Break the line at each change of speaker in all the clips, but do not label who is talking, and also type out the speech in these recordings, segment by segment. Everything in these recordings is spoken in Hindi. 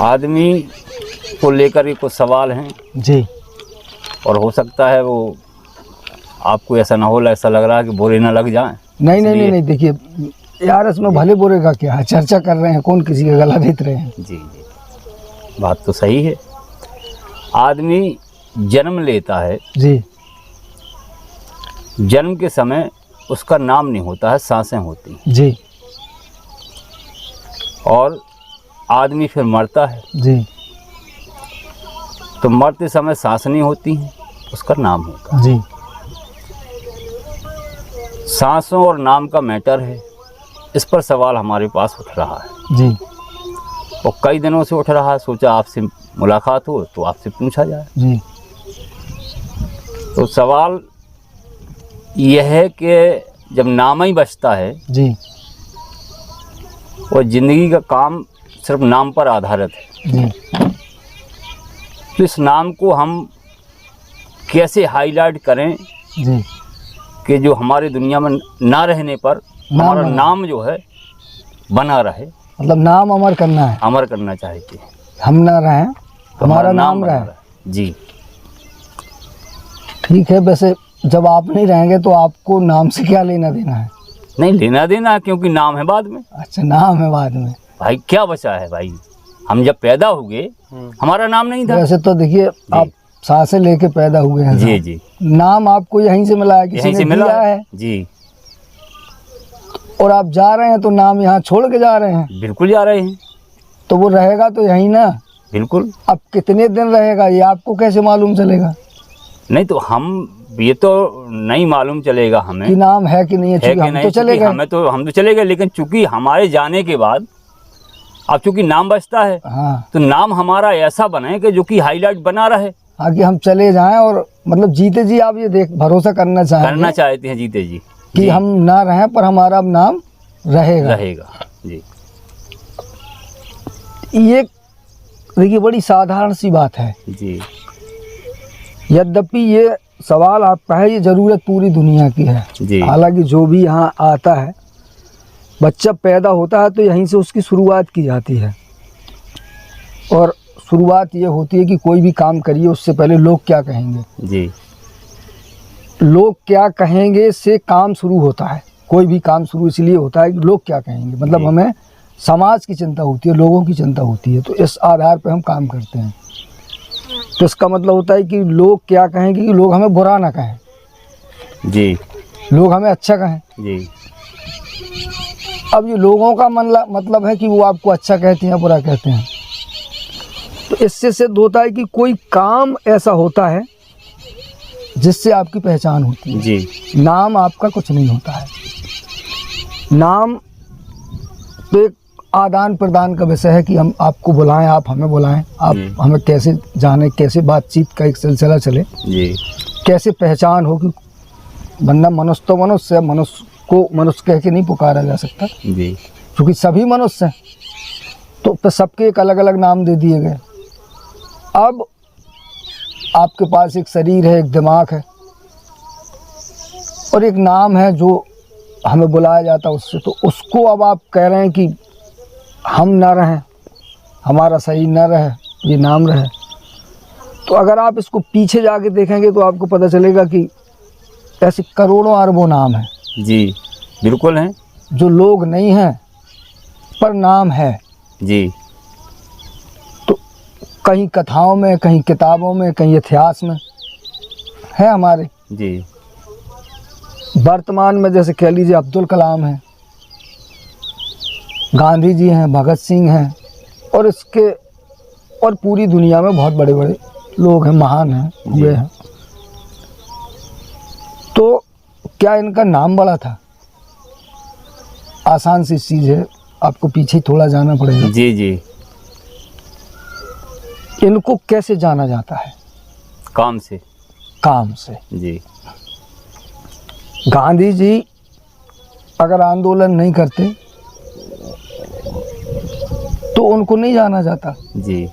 आदमी को लेकर के कुछ सवाल हैं
जी।
और हो सकता है वो आपको ऐसा ना हो, ऐसा लग रहा है कि बुरे ना लग जाएं।
नहीं, देखिए यार इसमें भले बुरे का क्या है, चर्चा कर रहे हैं, कौन किसी का गला देख रहे हैं।
जी, बात तो सही है। आदमी जन्म लेता है
जी।
जन्म के समय उसका नाम नहीं होता है, सांसें होती हैं
जी।
और आदमी फिर मरता है
जी।
तो मरते समय सांस नहीं होती हैं, उसका नाम होता है।
जी।
सांसों और नाम का मैटर है, इस पर सवाल हमारे पास उठ रहा है
जी।
और कई दिनों से उठ रहा है। सोचा आपसे मुलाकात हो तो आपसे पूछा जाए।
जी।
तो सवाल यह है कि जब नाम ही बचता है
जी।
और ज़िंदगी का काम सिर्फ नाम पर आधारित है,
जी।
तो इस नाम को हम कैसे हाईलाइट करें
जी।
कि जो हमारी दुनिया में ना रहने पर हमारा नाम जो है बना रहे।
मतलब नाम अमर करना है,
अमर करना चाहते हैं,
हम ना रहें
तो
हमारा नाम रहे।
जी
ठीक है। वैसे जब आप नहीं रहेंगे तो आपको नाम से क्या लेना देना है?
नहीं लेना देना, क्योंकि नाम है बाद में।
अच्छा, नाम है बाद में।
भाई क्या बचा है भाई, हम जब पैदा हुए हमारा नाम नहीं था।
वैसे तो देखिए आप सांसें लेके पैदा हुए हैं।
जी जी।
नाम आपको यहीं से मिला है, किसी ने दिया है।
जी।
और आप जा रहे हैं तो नाम यहाँ छोड़ के जा रहे हैं।
बिल्कुल जा रहे हैं।
तो वो रहेगा तो यहीं ना।
बिल्कुल।
अब कितने दिन रहेगा ये आपको कैसे मालूम चलेगा?
नहीं तो हम ये तो नहीं मालूम चलेगा हमें
कि नाम है कि नहीं है, कि हम तो चले गए।
हम तो चले गए, लेकिन चूंकि हमारे जाने के बाद अब चूंकि नाम बचता है,
हाँ,
तो नाम हमारा ऐसा बने कि जो कि हाईलाइट बना रहे।
हाँ, कि हम चले जाएं और मतलब जीते जी आप ये भरोसा करना
चाहते हैं जीते जी
कि हम ना रहें पर हमारा अब नाम रहेगा।
जी।
ये देखिए बड़ी साधारण सी बात है
जी।
यद्यपि ये सवाल आपका है, ये ज़रूरत पूरी दुनिया की है। हालांकि जो भी यहाँ आता है, बच्चा पैदा होता है तो यहीं से उसकी शुरुआत की जाती है और शुरुआत ये होती है कि कोई भी काम करिए उससे पहले लोग क्या कहेंगे।
जी।
लोग क्या कहेंगे से काम शुरू होता है। कोई भी काम शुरू इसलिए होता है कि लोग क्या कहेंगे, मतलब हमें समाज की चिंता होती है, लोगों की चिंता होती है, तो इस आधार पर हम काम करते हैं। तो इसका मतलब होता है कि लोग क्या कहेंगे, कि लोग हमें बुरा ना कहें।
जी।
लोग हमें अच्छा कहें।
जी।
अब ये लोगों का मतलब है कि वो आपको अच्छा कहते हैं या बुरा कहते हैं। तो इससे सिद्ध होता है कि कोई काम ऐसा होता है जिससे आपकी पहचान होती है।
जी।
नाम आपका कुछ नहीं होता है। नाम तो एक आदान प्रदान का विषय है कि हम आपको बुलाएं, आप हमें बुलाएं, आप हमें कैसे जाने, कैसे बातचीत का एक सिलसिला चले, कैसे पहचान हो कि बंदा मनुष्य तो मनुष्य है, मनुष्य को मनुष्य कह के नहीं पुकारा जा सकता क्योंकि सभी मनुष्य हैं। तो फिर सबके एक अलग अलग नाम दे दिए गए। अब आपके पास एक शरीर है, एक दिमाग है और एक नाम है जो हमें बुलाया जाता है उससे। तो उसको अब आप कह रहे हैं कि हम ना रहें, हमारा शरीर ना रहे, ये नाम रहे। तो अगर आप इसको पीछे जाके देखेंगे तो आपको पता चलेगा कि ऐसे करोड़ों अरबों नाम हैं।
जी बिल्कुल हैं,
जो लोग नहीं हैं पर नाम है। जी। तो कहीं कथाओं में, कहीं किताबों में, कहीं इतिहास में है हमारे। जी। वर्तमान में जैसे कह लीजिए अब्दुल कलाम हैं, गांधी जी हैं, भगत सिंह हैं और इसके और पूरी दुनिया में बहुत बड़े बड़े लोग हैं, महान हैं, हुए हैं। तो क्या इनका नाम बड़ा था? आसान सी चीज़ है, आपको पीछे थोड़ा जाना पड़ेगा। जी जी। इनको कैसे जाना जाता है? काम से। काम से। जी। गांधी जी अगर आंदोलन नहीं करते तो उनको नहीं जाना जाता। जी।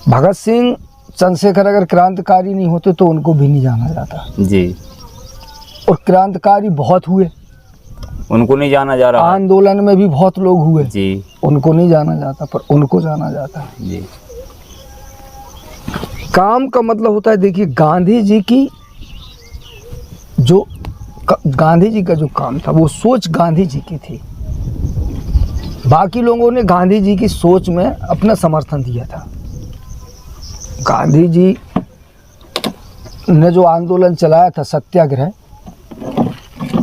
भगत सिंह, चंद्रशेखर अगर क्रांतिकारी नहीं होते तो उनको भी नहीं जाना जाता। जी। और क्रांतिकारी बहुत हुए,
उनको नहीं जाना जा रहा है।
आंदोलन में भी बहुत लोग हुए
जी
उनको नहीं जाना जाता, पर उनको जाना जाता है।
जी
काम का मतलब होता है, देखिए गांधी जी की जो गांधी जी का जो काम था वो सोच गांधी जी की थी। बाकी लोगों ने गांधी जी की सोच में अपना समर्थन दिया था। गांधी जी ने जो आंदोलन चलाया था सत्याग्रह,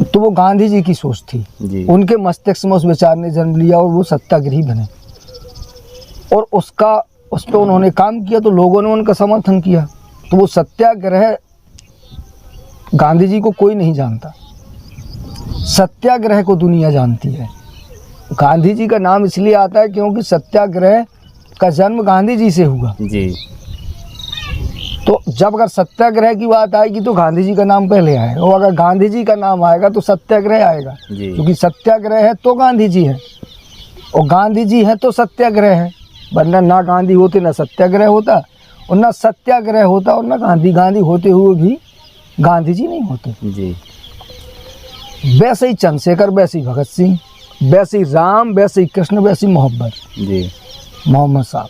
तो वो गांधी जी की सोच थी।
जी
उनके मस्तिष्क में उस विचार ने जन्म लिया और वो सत्याग्रही बने, और उस पर उन्होंने काम किया तो लोगों ने उनका समर्थन किया। तो वो सत्याग्रह गांधी जी को कोई नहीं जानता, सत्याग्रह को दुनिया जानती है। गांधी जी का नाम इसलिए आता है क्योंकि सत्याग्रह का जन्म गांधी जी से हुआ।
जी
तो जब अगर सत्याग्रह की बात आएगी तो गांधी जी का नाम पहले आएगा, और अगर गांधी जी का नाम आएगा तो सत्याग्रह आएगा।
जी
क्योंकि सत्याग्रह है तो गांधी जी है, और गांधी जी है तो सत्याग्रह है। वरना ना गांधी होते ना सत्याग्रह होता, और ना सत्याग्रह होता और ना गांधी। गांधी होते हुए भी गांधी जी नहीं होते।
जी
वैसे ही चंद्रशेखर, वैसे ही भगत सिंह, वैसे ही राम, वैसे ही कृष्ण, वैसे ही
जी
मोहम्मद साहब।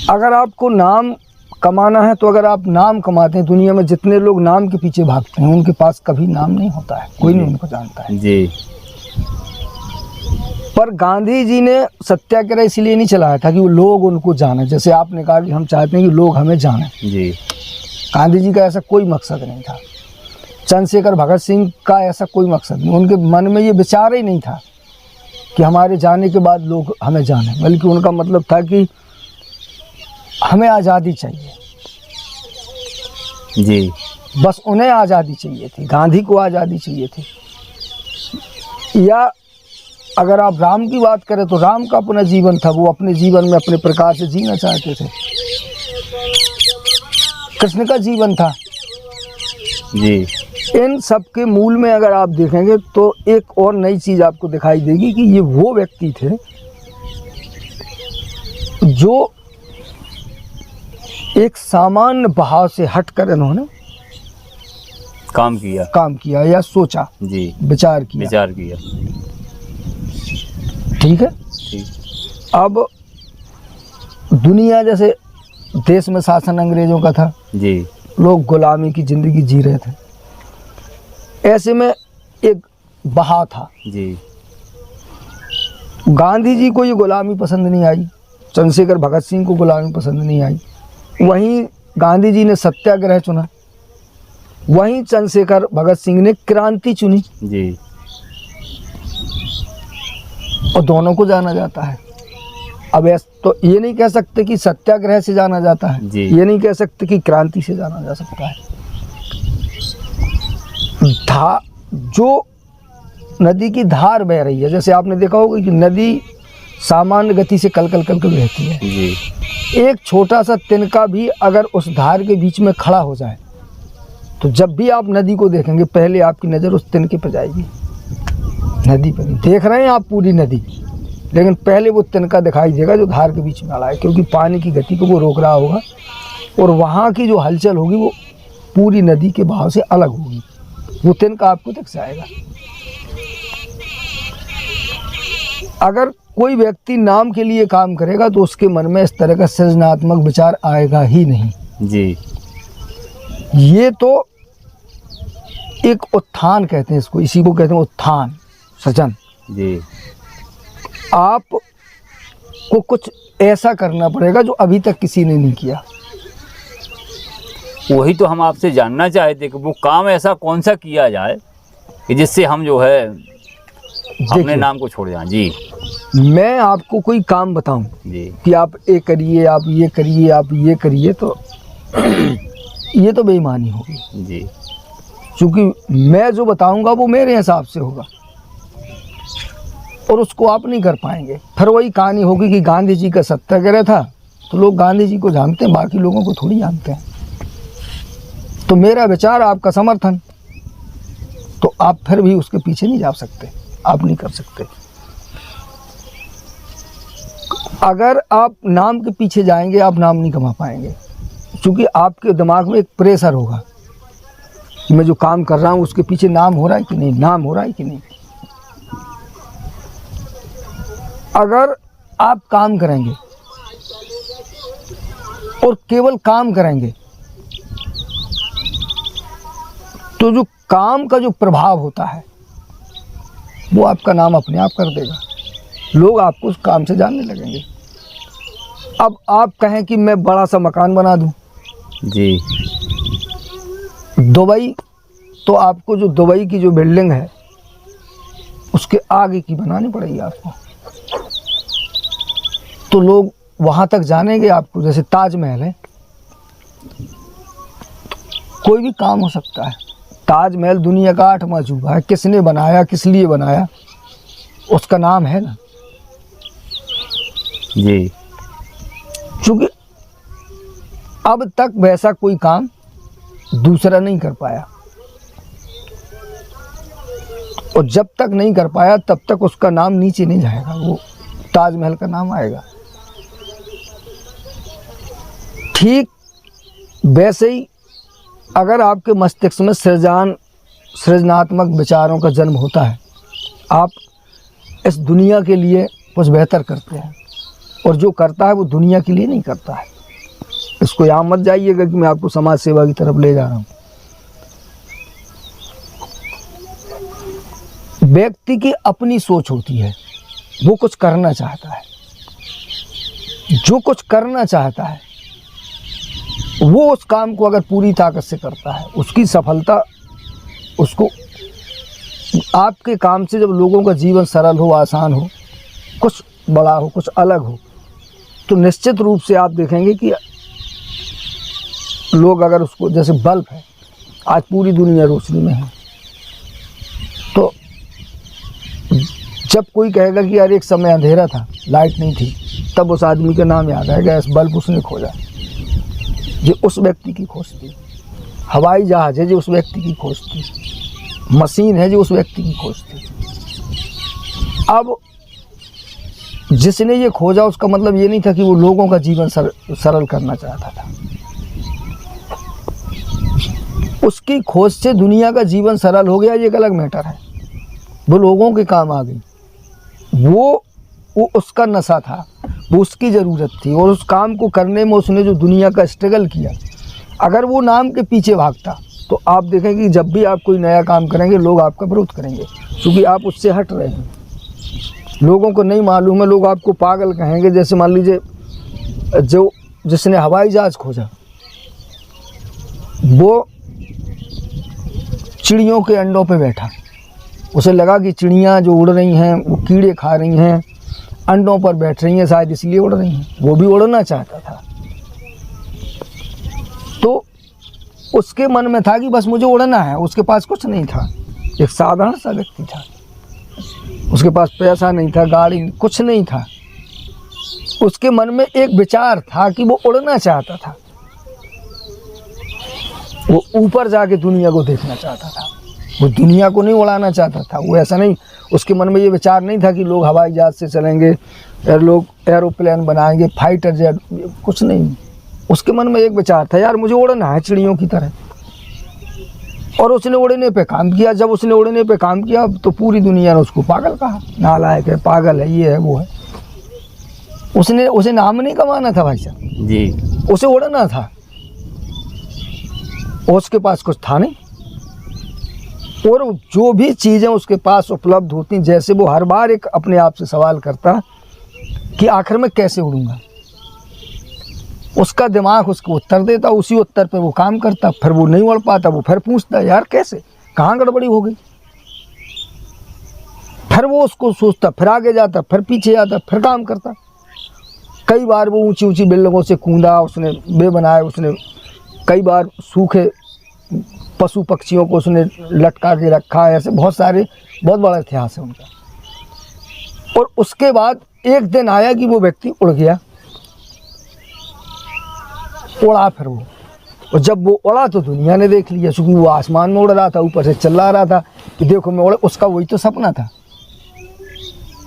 अगर आपको नाम कमाना है तो अगर आप नाम कमाते हैं, दुनिया में जितने लोग नाम के पीछे भागते हैं उनके पास कभी नाम नहीं होता है, कोई नहीं उनको जानता है।
जी
पर गांधी जी ने सत्याग्रह इसलिए नहीं चलाया था कि वो लोग उनको जाने। जैसे आपने कहा कि हम चाहते हैं कि लोग हमें जाने,
जी
गांधी जी का ऐसा कोई मकसद नहीं था। चंद्रशेखर भगत सिंह का ऐसा कोई मकसद नहीं, उनके मन में ये विचार ही नहीं था कि हमारे जाने के बाद लोग हमें जाने, बल्कि उनका मतलब था कि हमें आज़ादी चाहिए।
जी
बस उन्हें आज़ादी चाहिए थी, गांधी को आज़ादी चाहिए थी। या अगर आप राम की बात करें तो राम का अपना जीवन था, वो अपने जीवन में अपने प्रकार से जीना चाहते थे। कृष्ण का जीवन था।
जी
इन सब के मूल में अगर आप देखेंगे तो एक और नई चीज़ आपको दिखाई देगी कि ये वो व्यक्ति थे जो एक सामान्य बहाव से हटकर इन्होंने
काम किया
या सोचा,
जी
विचार किया। ठीक है।
ठीक।
अब दुनिया जैसे देश में शासन अंग्रेजों का था,
जी
लोग गुलामी की जिंदगी जी रहे थे। ऐसे में एक बहाव था।
जी
गांधी जी को ये गुलामी पसंद नहीं आई, चंद्रशेखर भगत सिंह को गुलामी पसंद नहीं आई। वहीं गांधी जी ने सत्याग्रह चुना, वहीं चंद्रशेखर भगत सिंह ने क्रांति चुनी।
जी
और दोनों को जाना जाता है। अब तो ये नहीं कह सकते कि सत्याग्रह से जाना जाता है, ये नहीं कह सकते कि क्रांति से जाना जा सकता है। जो नदी की धार बह रही है, जैसे आपने देखा होगा कि नदी सामान्य गति से कल कल कल कल बहती है।
जी
एक छोटा सा तिनका भी अगर उस धार के बीच में खड़ा हो जाए तो जब भी आप नदी को देखेंगे पहले आपकी नज़र उस तिनके पर जाएगी, नदी पर नहीं। देख रहे हैं आप पूरी नदी, लेकिन पहले वो तिनका दिखाई देगा जो धार के बीच में खड़ा है, क्योंकि पानी की गति को वो रोक रहा होगा और वहाँ की जो हलचल होगी वो पूरी नदी के बहाव से अलग होगी। वो तिनका आपको दिख जाएगा। अगर कोई व्यक्ति नाम के लिए काम करेगा तो उसके मन में इस तरह का सृजनात्मक विचार आएगा ही नहीं।
जी
ये तो एक उत्थान कहते हैं इसको, इसी को कहते हैं उत्थान, सृजन।
जी
आप को कुछ ऐसा करना पड़ेगा जो अभी तक किसी ने नहीं किया।
वही तो हम आपसे जानना चाहते कि वो काम ऐसा कौन सा किया जाए कि जिससे हम जो है अपने नाम को छोड़ जाएं। जी
मैं आपको कोई काम बताऊं
जी
कि आप ये करिए, आप ये करिए, आप ये करिए, तो ये तो बेईमानी होगी।
जी
क्योंकि मैं जो बताऊंगा वो मेरे हिसाब से होगा और उसको आप नहीं कर पाएंगे। फिर वही कहानी होगी कि गांधी जी का सत्याग्रह था तो लोग गांधी जी को जानते हैं, बाकी लोगों को थोड़ी जानते हैं। तो मेरा विचार, आपका समर्थन, तो आप फिर भी उसके पीछे नहीं जा सकते, आप नहीं कर सकते। अगर आप नाम के पीछे जाएंगे आप नाम नहीं कमा पाएंगे, क्योंकि आपके दिमाग में एक प्रेशर होगा मैं जो काम कर रहा हूँ उसके पीछे नाम हो रहा है कि नहीं, नाम हो रहा है कि नहीं। अगर आप काम करेंगे और केवल काम करेंगे तो जो काम का जो प्रभाव होता है वो आपका नाम अपने आप कर देगा, लोग आपको उस काम से जानने लगेंगे। अब आप कहें कि मैं बड़ा सा मकान बना दूं
जी,
दुबई, तो आपको जो दुबई की जो बिल्डिंग है उसके आगे की बनानी पड़ेगी आपको, तो लोग वहां तक जानेंगे आपको। जैसे ताजमहल है, कोई भी काम हो सकता है। ताजमहल दुनिया का 8वां अजूबा है, किसने बनाया, किस लिए बनाया, उसका नाम है ना
जी।
क्योंकि अब तक वैसा कोई काम दूसरा नहीं कर पाया, और जब तक नहीं कर पाया तब तक उसका नाम नीचे नहीं जाएगा, वो ताजमहल का नाम आएगा। ठीक वैसे ही अगर आपके मस्तिष्क में सृजनात्मक विचारों का जन्म होता है, आप इस दुनिया के लिए कुछ बेहतर करते हैं, और जो करता है वो दुनिया के लिए नहीं करता है। इसको यहाँ मत जाइएगा कि मैं आपको समाज सेवा की तरफ ले जा रहा हूँ। व्यक्ति की अपनी सोच होती है, वो कुछ करना चाहता है, जो कुछ करना चाहता है वो उस काम को अगर पूरी ताकत से करता है, उसकी सफलता उसको, आपके काम से जब लोगों का जीवन सरल हो, आसान हो, कुछ बड़ा हो, कुछ अलग हो, तो निश्चित रूप से आप देखेंगे कि लोग अगर उसको, जैसे बल्ब है, आज पूरी दुनिया रोशनी में है, तो जब कोई कहेगा कि यार एक समय अंधेरा था, लाइट नहीं थी, तब उस आदमी का नाम याद आएगा, इस बल्ब उसने खोजा, ये उस व्यक्ति की खोज थी। हवाई जहाज है जो उस व्यक्ति की खोज थी, मशीन है जो उस व्यक्ति की खोज थी। अब जिसने ये खोजा उसका मतलब ये नहीं था कि वो लोगों का जीवन सरल करना चाहता था, उसकी खोज से दुनिया का जीवन सरल हो गया, ये एक अलग मैटर है, वो लोगों के काम आ गई, वो उसका नशा था, वो उसकी ज़रूरत थी, और उस काम को करने में उसने जो दुनिया का स्ट्रगल किया, अगर वो नाम के पीछे भागता तो आप देखेंगे कि जब भी आप कोई नया काम करेंगे लोग आपका विरोध करेंगे, क्योंकि आप उससे हट रहे हैं, लोगों को नहीं मालूम है, लोग आपको पागल कहेंगे। जैसे मान लीजिए जिसने हवाई जहाज खोजा, वो चिड़ियों के अंडों पे बैठा, उसे लगा कि चिड़ियाँ जो उड़ रही हैं वो कीड़े खा रही हैं, अंडों पर बैठ रही हैं, शायद इसलिए उड़ रही हैं, वो भी उड़ना चाहता था। तो उसके मन में था कि बस मुझे उड़ना है, उसके पास कुछ नहीं था, एक साधारण सा व्यक्ति था, उसके पास पैसा नहीं था, गाड़ी, कुछ नहीं था, उसके मन में एक विचार था कि वो उड़ना चाहता था, वो ऊपर जाके दुनिया को देखना चाहता था, वो दुनिया को नहीं उड़ाना चाहता था। वो ऐसा नहीं, उसके मन में ये विचार नहीं था कि लोग हवाई जहाज से चलेंगे, लोग एरोप्लेन बनाएंगे, फाइटर जेट, कुछ नहीं। उसके मन में एक विचार था, यार मुझे उड़ना है चिड़ियों की तरह, और उसने उड़ने पे काम किया। जब उसने उड़ने पे काम किया तो पूरी दुनिया ने उसको पागल कहा, नालायक है, पागल है, ये है, वो है। उसे नाम नहीं कमाना था भाई साहब
जी,
उसे उड़ना था, उसके पास कुछ था नहीं, और जो भी चीज़ें उसके पास उपलब्ध होती, जैसे वो हर बार एक अपने आप से सवाल करता कि आखिर मैं कैसे उड़ूंगा, उसका दिमाग उसको उत्तर देता, उसी उत्तर पे वो काम करता, फिर वो नहीं उड़ पाता, वो फिर पूछता यार कैसे, कहाँ गड़बड़ी हो गई, फिर वो उसको सोचता, फिर आगे जाता, फिर पीछे आता, फिर काम करता। कई बार वो ऊंची ऊंची बिल्डिंगों से कूदा, उसने वे बनाए, उसने कई बार सूखे पशु पक्षियों को उसने लटका के रखा है, ऐसे बहुत बड़ा इतिहास है उनका। और उसके बाद एक दिन आया कि वो व्यक्ति उड़ गया, उड़ा फिर वो, और जब वो उड़ा तो दुनिया ने देख लिया, क्योंकि वो आसमान में उड़ रहा था, ऊपर से चिल्ला रहा था कि देखो मैं उड़ा, उसका वही तो सपना था,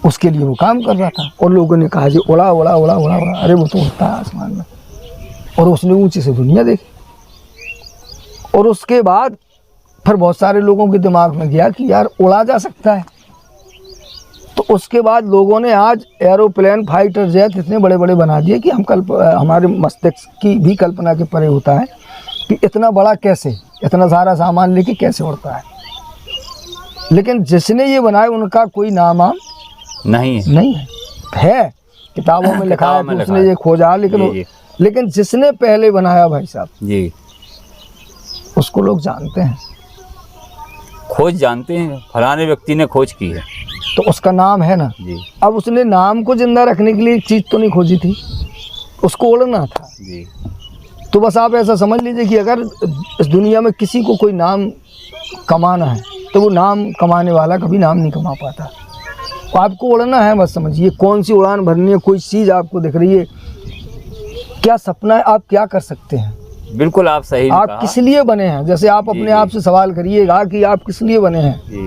उसके लिए वो काम कर रहा था, और लोगों ने कहा जी उड़ा उड़ा उड़ा उड़ा उड़ा, अरे वो तो उड़ता है आसमान में, और उसने ऊंचे से दुनिया देखी। और उसके बाद फिर बहुत सारे लोगों के दिमाग में गया कि यार उड़ा जा सकता है। तो उसके बाद लोगों ने आज एरोप्लेन, फाइटर जेट इतने बड़े बड़े बना दिए कि हमारे मस्तिष्क की भी कल्पना के परे होता है कि इतना बड़ा कैसे, इतना सारा सामान लेके कैसे उड़ता है। लेकिन जिसने ये बनाया उनका कोई नाम
नहीं
है किताबों में लिखा है, तो उसने ये खोजा, लेकिन जिसने पहले बनाया भाई साहब
जी,
उसको लोग जानते हैं,
खोज जानते हैं, फलाने व्यक्ति ने खोज की है,
तो उसका नाम है ना
जी।
अब उसने नाम को जिंदा रखने के लिए एक चीज तो नहीं खोजी थी, उसको उड़ना था
जी।
तो बस आप ऐसा समझ लीजिए कि अगर इस दुनिया में किसी को कोई नाम कमाना है तो वो नाम कमाने वाला कभी नाम नहीं कमा पाता। तो आपको उड़ना है, बस समझिए कौन सी उड़ान भरनी है, कोई चीज़ आपको दिख रही है, क्या सपना है, आप क्या कर सकते हैं।
बिल्कुल आप सही
आप
कहा।
किस लिए बने हैं, जैसे आप अपने आप से सवाल करिएगा कि आप किस लिए बने हैं।